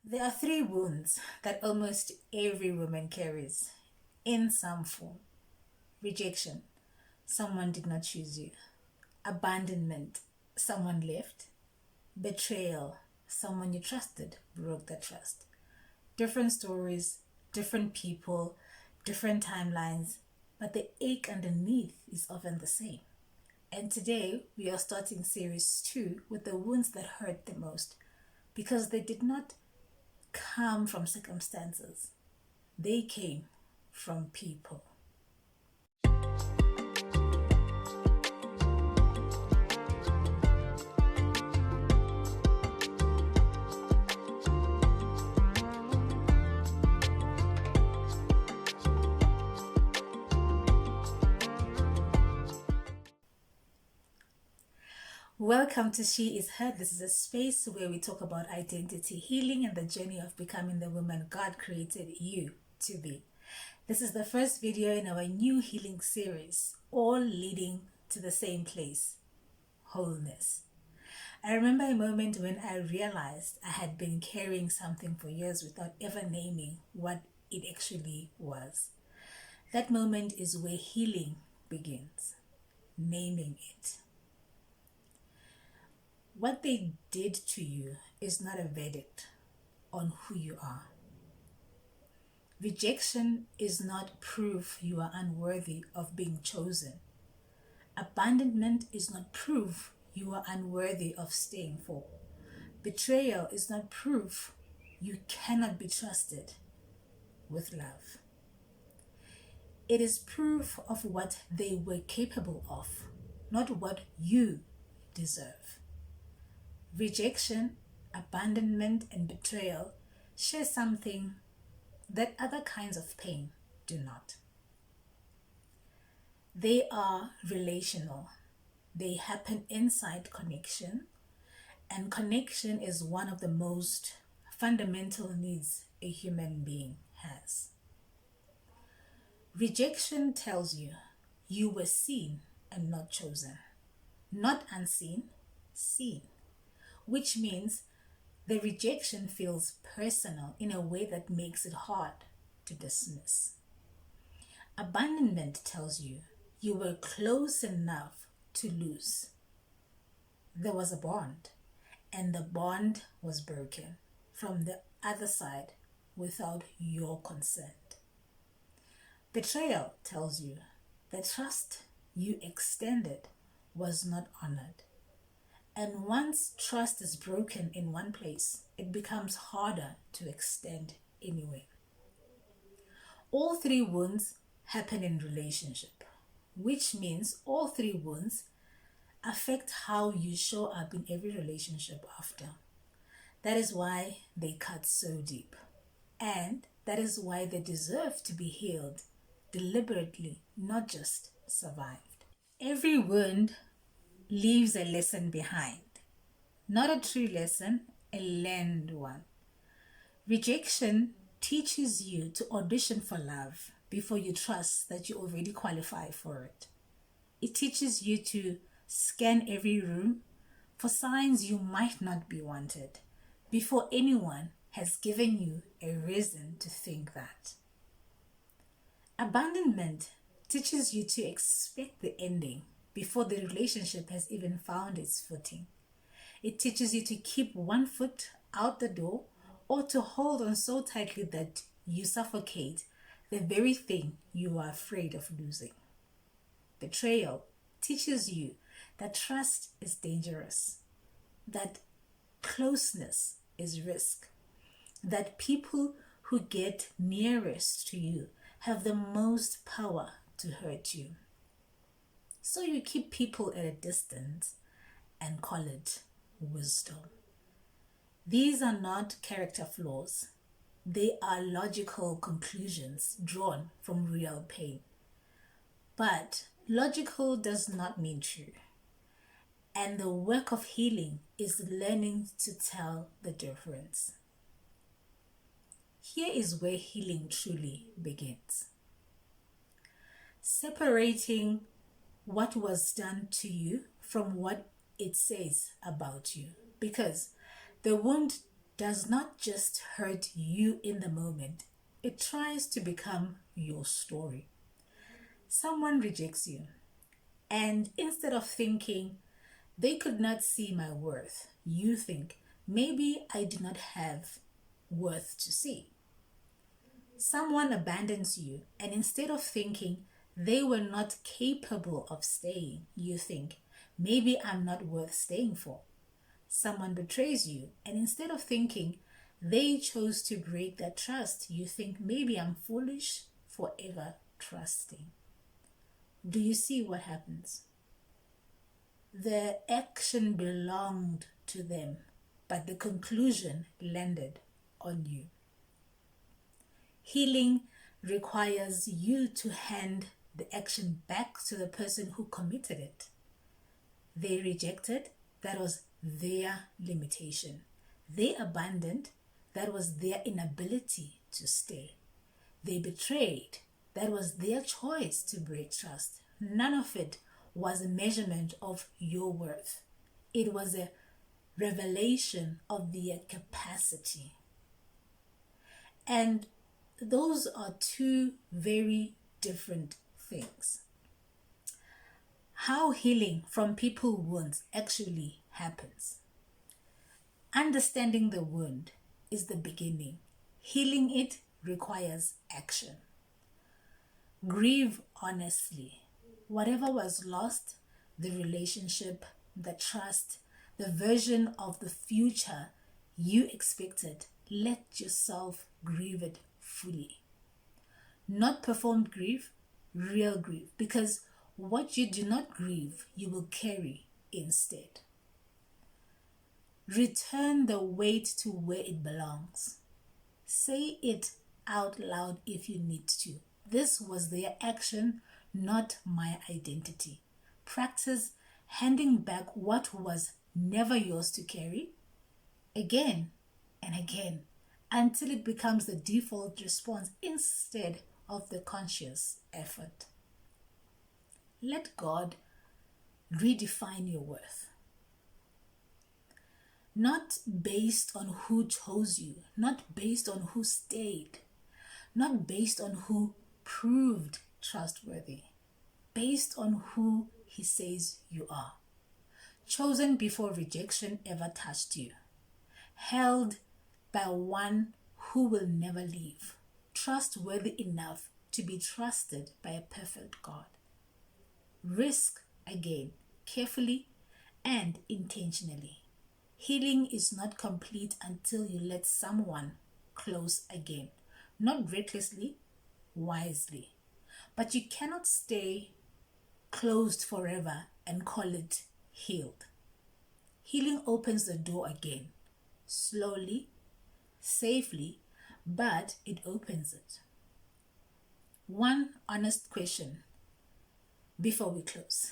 There are three wounds that almost every woman carries in some form: rejection, someone did not choose you; abandonment, someone left; betrayal, someone you trusted broke that trust. Different stories, different people, different timelines, but the ache underneath is often the same. And today we are starting series 2 with the wounds that hurt the most because they did not come from circumstances, they came from people. Welcome to She Is Her. This is a space where we talk about identity, healing, and the journey of becoming the woman God created you to be. This is the first video in our new healing series, all leading to the same place: wholeness. I remember a moment when I realized I had been carrying something for years without ever naming what it actually was. That moment is where healing begins, naming it. What they did to you is not a verdict on who you are. Rejection is not proof you are unworthy of being chosen. Abandonment is not proof you are unworthy of staying for. Betrayal is not proof you cannot be trusted with love. It is proof of what they were capable of, not what you deserve. Rejection, abandonment, and betrayal share something that other kinds of pain do not. They are relational. They happen inside connection, and connection is one of the most fundamental needs a human being has. Rejection tells you you were seen and not chosen, not unseen, seen, which means the rejection feels personal in a way that makes it hard to dismiss. Abandonment tells you you were close enough to lose. There was a bond, and the bond was broken from the other side without your consent. Betrayal tells you the trust you extended was not honored. And once trust is broken in one place, it becomes harder to extend anywhere. All three wounds happen in relationship, which means all three wounds affect how you show up in every relationship after. That is why they cut so deep. And that is why they deserve to be healed deliberately, not just survived. Every wound leaves a lesson behind. Not a true lesson, a learned one. Rejection teaches you to audition for love before you trust that you already qualify for it. It teaches you to scan every room for signs you might not be wanted before anyone has given you a reason to think that. Abandonment teaches you to expect the ending before the relationship has even found its footing. It teaches you to keep one foot out the door or to hold on so tightly that you suffocate the very thing you are afraid of losing. Betrayal teaches you that trust is dangerous, that closeness is risk, that people who get nearest to you have the most power to hurt you. So you keep people at a distance and call it wisdom. These are not character flaws. They are logical conclusions drawn from real pain. But logical does not mean true. And the work of healing is learning to tell the difference. Here is where healing truly begins. Separating what was done to you from what it says about you. Because the wound does not just hurt you in the moment, it tries to become your story. Someone rejects you, and instead of thinking, they could not see my worth, you think, maybe I do not have worth to see. Someone abandons you, and instead of thinking they were not capable of staying, you think, maybe I'm not worth staying for. Someone betrays you, and instead of thinking they chose to break that trust, you think, maybe I'm foolish for ever trusting. Do you see what happens? The action belonged to them, but the conclusion landed on you. Healing requires you to hand the action back to the person who committed it. They rejected, that was their limitation. They abandoned, that was their inability to stay. They betrayed, that was their choice to break trust. None of it was a measurement of your worth. It was a revelation of their capacity. And those are two very different things. How healing from people wounds actually happens. Understanding the wound is the beginning. Healing it requires action. Grieve honestly. Whatever was lost, the relationship, the trust, the version of the future you expected, let yourself grieve it fully. Not performed grief, real grief, because what you do not grieve, you will carry instead. Return the weight to where it belongs. Say it out loud if you need to. This was their action, not my identity. Practice handing back what was never yours to carry again and again until it becomes the default response instead of the conscious effort. Let God redefine your worth. Not based on who chose you, not based on who stayed, not based on who proved trustworthy, based on who He says you are. Chosen before rejection ever touched you. Held by one who will never leave. Trustworthy enough to be trusted by a perfect God. Risk again, carefully and intentionally. Healing is not complete until you let someone close again. Not recklessly, wisely. But you cannot stay closed forever and call it healed. Healing opens the door again, slowly, safely, but it opens it. One honest question before we close.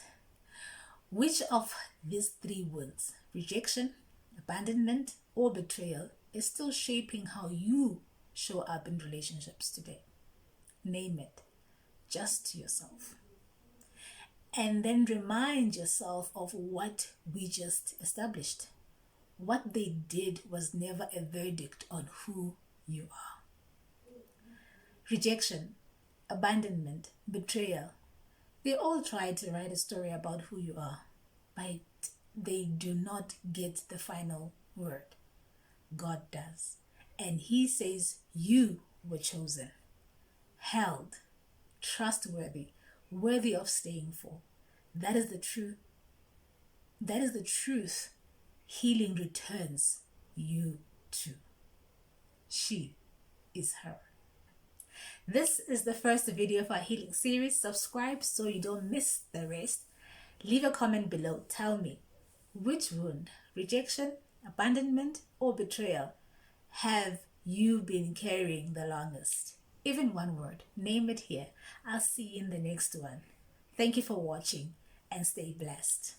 Which of these three wounds, rejection, abandonment, or betrayal, is still shaping how you show up in relationships today? Name it, just to yourself. And then remind yourself of what we just established. What they did was never a verdict on who you are. Rejection, abandonment, betrayal, they all try to write a story about who you are, but they do not get the final word. God does. And He says you were chosen, held, trustworthy, worthy of staying for. That is the truth. That is the truth. Healing returns you to. She is her. This is the first video of our healing series. Subscribe so you don't miss the rest. Leave a comment below. Tell me, which wound, rejection, abandonment, or betrayal have you been carrying the longest? Even one word, name it here. I'll see you in the next one. Thank you for watching and stay blessed.